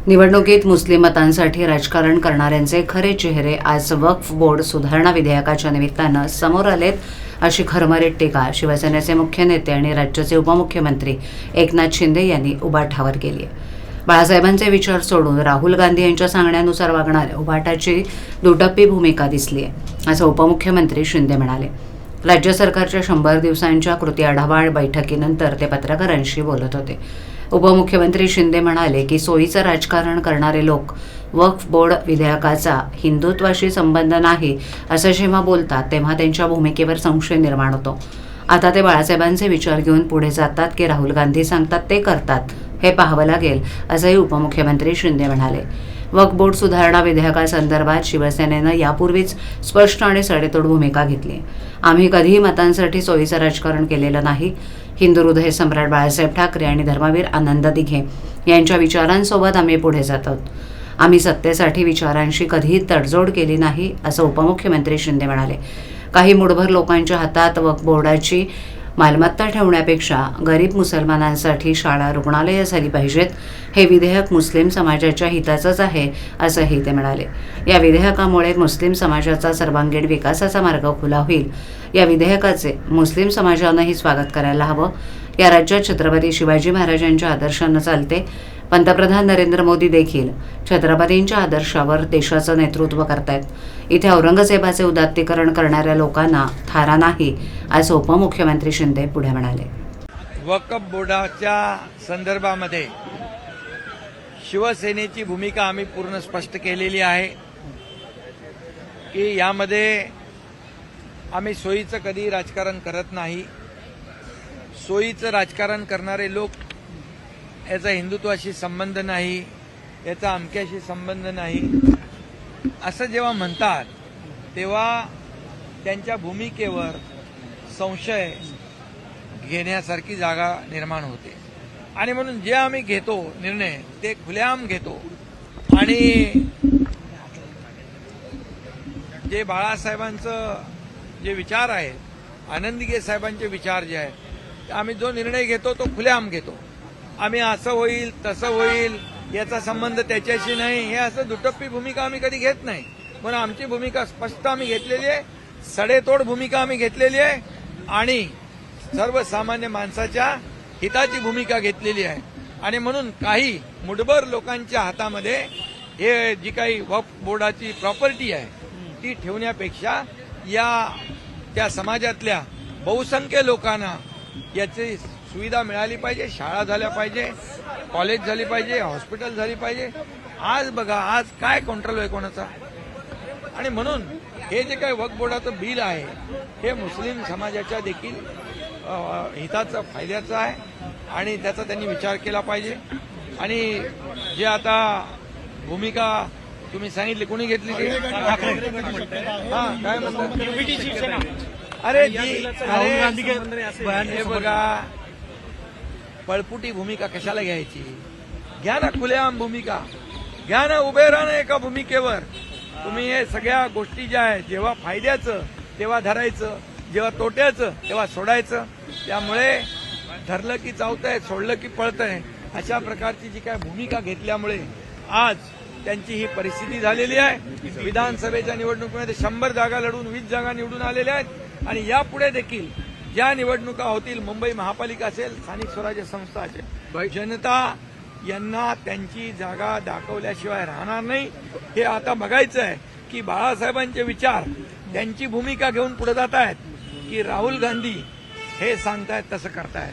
निवडणुकीत मुस्लिम मतांसाठी राजकारण करणाऱ्यांचे खरे चेहरे आज वक्फ बोर्ड सुधारणा विधेयकाच्या निमित्तानं समोर आलेत, अशी खरमरीत टीका शिवसेनेचे मुख्य नेते आणि राज्याचे उपमुख्यमंत्री एकनाथ शिंदे यांनी उबाठावर केली आहे. बाळासाहेबांचे विचार सोडून राहुल गांधी यांच्या सांगण्यानुसार वागणाऱ्या उबाटाची दुटप्पी भूमिका दिसली आहे, असं उपमुख्यमंत्री शिंदे म्हणाले. राज्य सरकारच्या 100 दिवसांच्या कृती आढावा बैठकीनंतर ते पत्रकारांशी बोलत होते. उपमुख्यमंत्री शिंदे म्हणाले की सोयीचं राजकारण करणारे लोक वक्फ बोर्ड विधेयकाचा हिंदुत्वाशी संबंध नाही असं जेव्हा बोलतात तेव्हा त्यांच्या भूमिकेवर संशय निर्माण होतो. आता ते बाळासाहेबांचे विचार घेऊन पुढे जातात की राहुल गांधी सांगतात ते करतात हे पाहावं लागेल, असंही उपमुख्यमंत्री शिंदे म्हणाले. वक्फ बोर्ड सुधारणा विधेयकासंदर्भात शिवसेनेनं यापूर्वीच स्पष्ट आणि सडेतोड भूमिका घेतली. आम्ही कधीही मतांसाठी सोयीचं राजकारण केलेलं नाही. हिंदू हृदय सम्राट बाळासाहेब ठाकरे आणि धर्मवीर आनंद दिघे यांच्या विचारांसोबत आम्ही पुढे जात आहोत. आम्ही सत्तेसाठी विचारांशी कधीही तडजोड केली नाही, असं उपमुख्यमंत्री शिंदे म्हणाले. काही मुठभर लोकांच्या हातात वक्फ बोर्डाची मालमत्ता ठेवण्यापेक्षा गरीब मुसलमानांसाठी शाळा रुग्णालयं झाली पाहिजेत. हे विधेयक मुस्लिम समाजाच्या हिताचंच आहे, असंही ते म्हणाले. या विधेयकामुळे मुस्लिम समाजाचा सर्वांगीण विकासाचा मार्ग खुला होईल. या विधेयकाचे मुस्लिम समाजानंही स्वागत करायला हवं. या राज्यात छत्रपती शिवाजी महाराजांच्या आदर्शानं चालते. पंतप्रधान नरेंद्र मोदी देखील छत्रपतींच्या आदर्शावर देशाचं नेतृत्व करतायत. इथे औरंगजेबाचे उदात्तीकरण करणाऱ्या लोकांना थारा नाही, असं उपमुख्यमंत्री शिंदे पुढे म्हणाले. वक्फ बोर्डाच्या संदर्भामध्ये शिवसेनेची भूमिका आम्ही पूर्ण स्पष्ट केलेली आहे की यामध्ये आम्ही सोयीचं कधी राजकारण करत नाही. सोयीचं राजकारण करणारे लोक याचा हिंदुत्वाशी संबंध नाही, याचा अमक्याशी संबंध नाही असं जेव्हा म्हणतात तेव्हा त्यांच्या भूमिकेवर संशय घेण्यासारखी जागा निर्माण होते. आणि म्हणून जे आम्ही घेतो निर्णय ते खुलेआम घेतो. आणि जे बाळासाहेबांचं जे विचार आहेत, आनंदीगे साहेबांचे विचार जे आहेत, आम्ही जो निर्णय घेतो तो खुलेआम घेतो. आम्ही असं होईल तसं होईल याचा संबंध त्याच्याशी नाही, हे असं दुटप्पी भूमिका आम्ही कधी घेत नाही. म्हणून आमची भूमिका स्पष्ट आम्ही घेतलेली आहे, सडेतोड भूमिका आम्ही घेतलेली आहे आणि सर्वसामान्य माणसाच्या हिताची भूमिका घेतलेली आहे. आणि म्हणून काही मुठभर लोकांच्या हातामध्ये हे जी काही वक्फ बोर्डाची प्रॉपर्टी आहे ती ठेवण्यापेक्षा त्या समाजातल्या बहुसंख्य लोकांना याची सुविधा मिळाली पाहिजे. शाळा झाल्या पाहिजे, कॉलेज झाली पाहिजे, हॉस्पिटल झाली पाहिजे. आज बघा आज काय कंट्रोल आहे कोणाचा. आणि म्हणून हे जे काही वक्फ बोर्डाचं बिल आहे हे मुस्लिम समाजाच्या देखील हिताचं फायद्याचं आहे आणि त्याचा त्यांनी विचार केला पाहिजे. आणि जे आता भूमिका तुम्ही सांगितली कोणी घेतली ती काय म्हणतात, अरे हे बघा पळपुटी भूमिका कशाला घ्यायची. घ्या ना खुलेआम भूमिका, घ्या ना, उभे राहा ना एका भूमिकेवर. तुम्ही हे सगळ्या गोष्टी ज्या आहेत जेव्हा फायद्याचं तेव्हा धरायचं, जेव्हा तोट्याचं तेव्हा सोडायचं. त्यामुळे धरलं की चावतंय, सोडलं की पळतंय, अशा प्रकारची जी काय भूमिका घेतल्यामुळे आज त्यांची ही परिस्थिती झालेली आहे. विधानसभेच्या निवडणुकीमध्ये 100 जागा लढून 20 जागा निवडून आलेल्या आहेत आणि यापुढे देखील ज्या निवडणुका होतील, मुंबई महापालिका असेल, स्थानिक स्वराज्य संस्था असेल, जनता यांना त्यांची जागा दाखवल्याशिवाय राहणार नाही. हे आता बघायचं आहे की बाळासाहेबांचे विचार त्यांची भूमिका घेऊन पुढे जात आहेत की राहुल गांधी हे सांगतायत तसं करतायत.